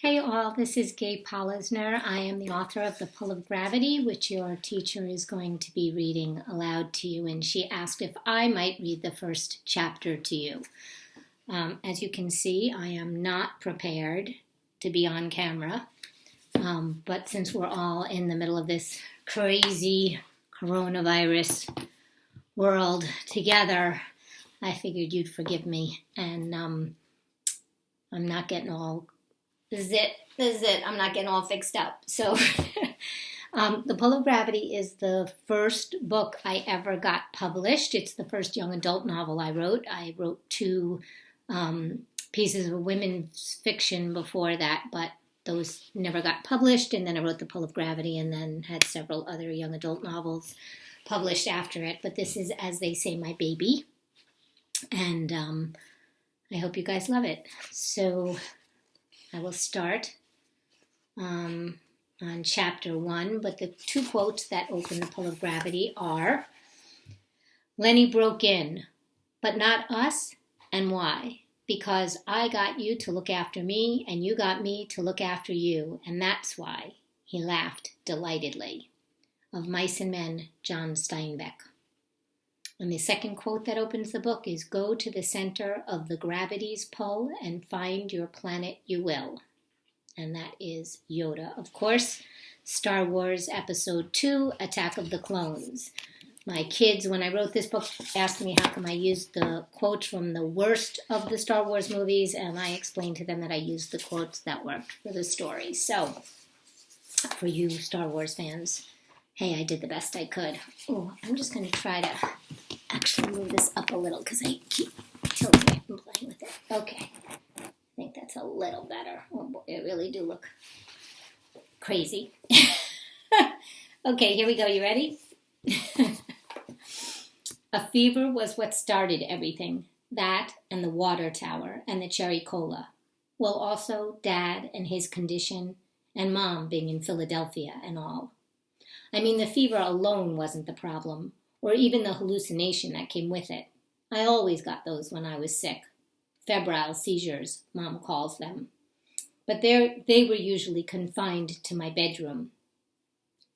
Hey all, this is Gae Polisner. I am the author of The Pull of Gravity, which your teacher is going to be reading aloud to you, and she asked if I might read the first chapter to you. As you can see, I am not prepared to be on camera, but since we're all in the middle of this crazy coronavirus world together, I figured you'd forgive me, and I'm not getting all This is it. I'm not getting all fixed up. So, The Pull of Gravity is the first book I ever got published. It's the first young adult novel I wrote. I wrote two pieces of women's fiction before that, but those never got published. And then I wrote The Pull of Gravity and then had several other young adult novels published after it. But this is, as they say, my baby. And I hope you guys love it. So I will start on chapter 1, but the two quotes that open The Pull of Gravity are, Lenny broke in, but not us, and why? Because I got you to look after me, and you got me to look after you, and that's why. He laughed delightedly. Of Mice and Men, John Steinbeck. And the second quote that opens the book is, Go to the center of the gravity's pull and find your planet you will. And that is Yoda, of course. Star Wars Episode 2, Attack of the Clones. My kids, when I wrote this book, asked me how come I used the quotes from the worst of the Star Wars movies, and I explained to them that I used the quotes that worked for the story. So, for you Star Wars fans, hey, I did the best I could. Oh, I'm just going to try to actually move this up a little because I keep tilting it and playing with it. Okay. I think that's a little better. Oh boy, it really do look crazy. Okay, here we go. You ready? A fever was what started everything. That and the water tower and the cherry cola. Well, also Dad and his condition and Mom being in Philadelphia and all. I mean, the fever alone wasn't the problem, or even the hallucination that came with it. I always got those when I was sick. Febrile seizures, Mom calls them. But they were usually confined to my bedroom.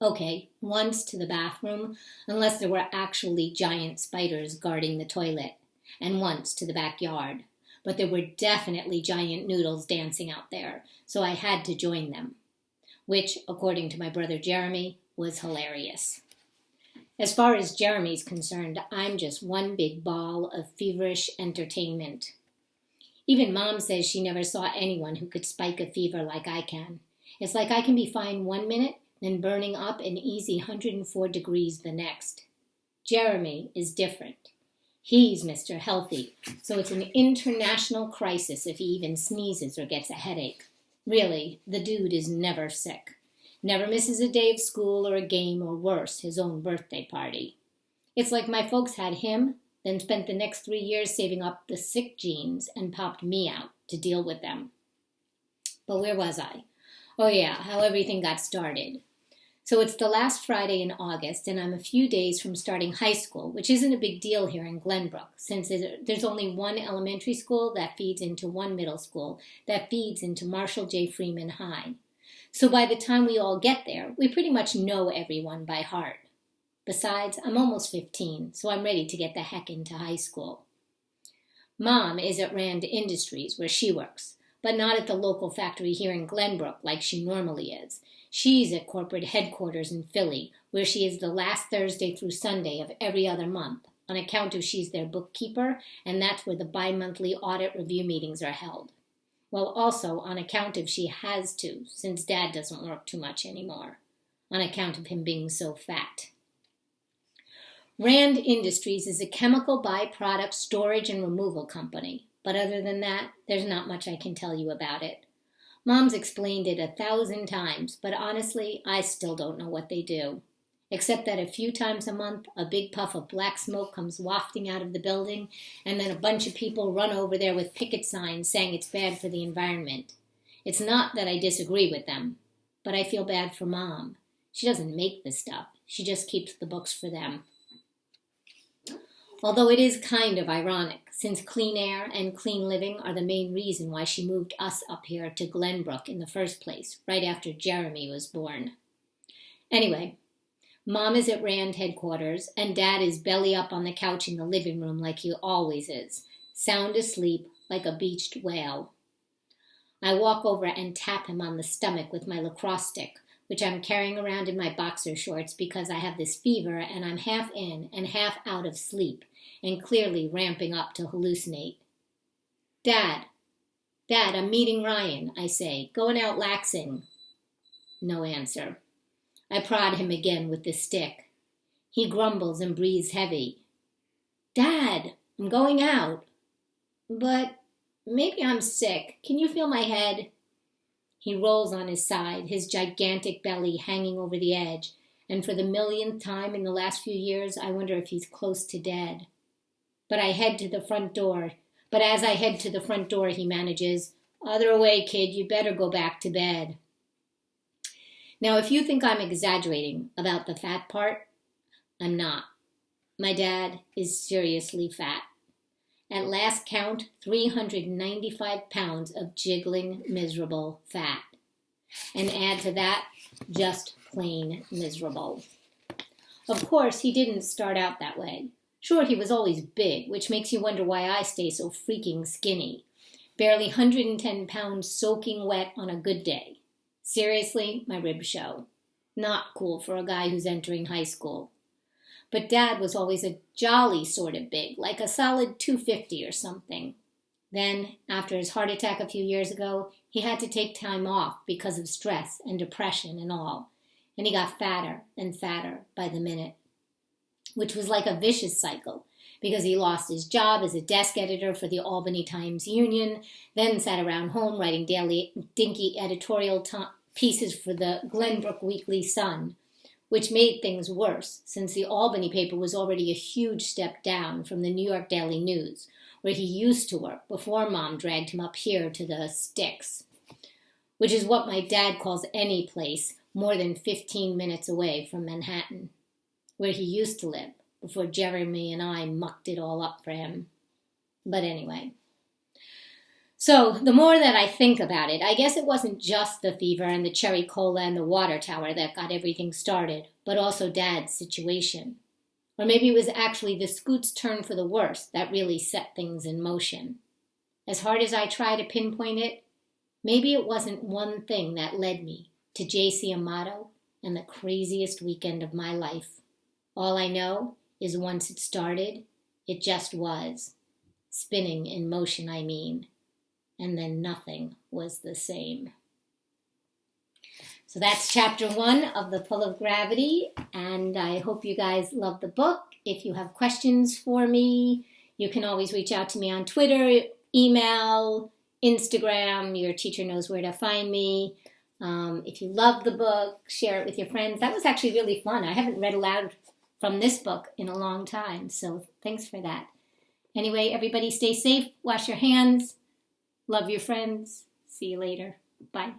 Okay, once to the bathroom, unless there were actually giant spiders guarding the toilet, and once to the backyard. But there were definitely giant noodles dancing out there, so I had to join them, which, according to my brother Jeremy, was hilarious. As far as Jeremy's concerned, I'm just one big ball of feverish entertainment. Even Mom says she never saw anyone who could spike a fever like I can. It's like I can be fine one minute, then burning up an easy 104 degrees the next. Jeremy is different. He's Mr. Healthy, so it's an international crisis if he even sneezes or gets a headache. Really, the dude is never sick. Never misses a day of school or a game or worse, his own birthday party. It's like my folks had him, then spent the next 3 years saving up the sick genes and popped me out to deal with them. But where was I? Oh yeah, how everything got started. So it's the last Friday in August, and I'm a few days from starting high school, which isn't a big deal here in Glenbrook, since there's only one elementary school that feeds into one middle school that feeds into Marshall J. Freeman High. So by the time we all get there, we pretty much know everyone by heart. Besides, I'm almost 15, so I'm ready to get the heck into high school. Mom is at Rand Industries, where she works, but not at the local factory here in Glenbrook like she normally is. She's at corporate headquarters in Philly, where she is the last Thursday through Sunday of every other month, on account of she's their bookkeeper, and that's where the bi-monthly audit review meetings are held. Well, also on account of she has to, since Dad doesn't work too much anymore, on account of him being so fat. Rand Industries is a chemical byproduct storage and removal company, but other than that, there's not much I can tell you about it. Mom's explained it 1,000 times, but honestly, I still don't know what they do. Except that a few times a month, a big puff of black smoke comes wafting out of the building, and then a bunch of people run over there with picket signs saying it's bad for the environment. It's not that I disagree with them, but I feel bad for Mom. She doesn't make the stuff. She just keeps the books for them. Although it is kind of ironic, since clean air and clean living are the main reason why she moved us up here to Glenbrook in the first place, right after Jeremy was born. Anyway, Mom is at Rand headquarters, and Dad is belly up on the couch in the living room like he always is, sound asleep like a beached whale. I walk over and tap him on the stomach with my lacrosse stick, which I'm carrying around in my boxer shorts because I have this fever and I'm half in and half out of sleep and clearly ramping up to hallucinate. Dad, I'm meeting Ryan, I say, going out laxing. No answer. I prod him again with the stick. He grumbles and breathes heavy. Dad, I'm going out. But maybe I'm sick. Can you feel my head? He rolls on his side, his gigantic belly hanging over the edge, and for the millionth time in the last few years, I wonder if he's close to dead. But as I head to the front door, he manages, "Other way, kid, you better go back to bed." Now, if you think I'm exaggerating about the fat part, I'm not. My dad is seriously fat. At last count, 395 pounds of jiggling, miserable fat. And add to that, just plain miserable. Of course, he didn't start out that way. Sure, he was always big, which makes you wonder why I stay so freaking skinny. Barely 110 pounds soaking wet on a good day. Seriously, my ribs show. Not cool for a guy who's entering high school. But Dad was always a jolly sort of big, like a solid 250 or something. Then, after his heart attack a few years ago, he had to take time off because of stress and depression and all. And he got fatter and fatter by the minute, which was like a vicious cycle because he lost his job as a desk editor for the Albany Times-Union, then sat around home writing daily dinky editorial pieces for the Glenbrook Weekly Sun, which made things worse since the Albany paper was already a huge step down from the New York Daily News, where he used to work before Mom dragged him up here to the sticks, which is what my dad calls any place more than 15 minutes away from Manhattan, where he used to live before Jeremy and I mucked it all up for him. But anyway. So, the more that I think about it, I guess it wasn't just the fever and the cherry cola and the water tower that got everything started, but also Dad's situation. Or maybe it was actually the Scoot's turn for the worse that really set things in motion. As hard as I try to pinpoint it, maybe it wasn't one thing that led me to J.C. Amato and the craziest weekend of my life. All I know is once it started, it just was. Spinning in motion, I mean. And then nothing was the same. So that's chapter 1 of The Pull of Gravity, and I hope you guys love the book. If you have questions for me, you can always reach out to me on Twitter, email, Instagram. Your teacher knows where to find me. If you love the book, share it with your friends. That was actually really fun. I haven't read aloud from this book in a long time, so thanks for that. Anyway, everybody stay safe, wash your hands. Love your friends. See you later. Bye.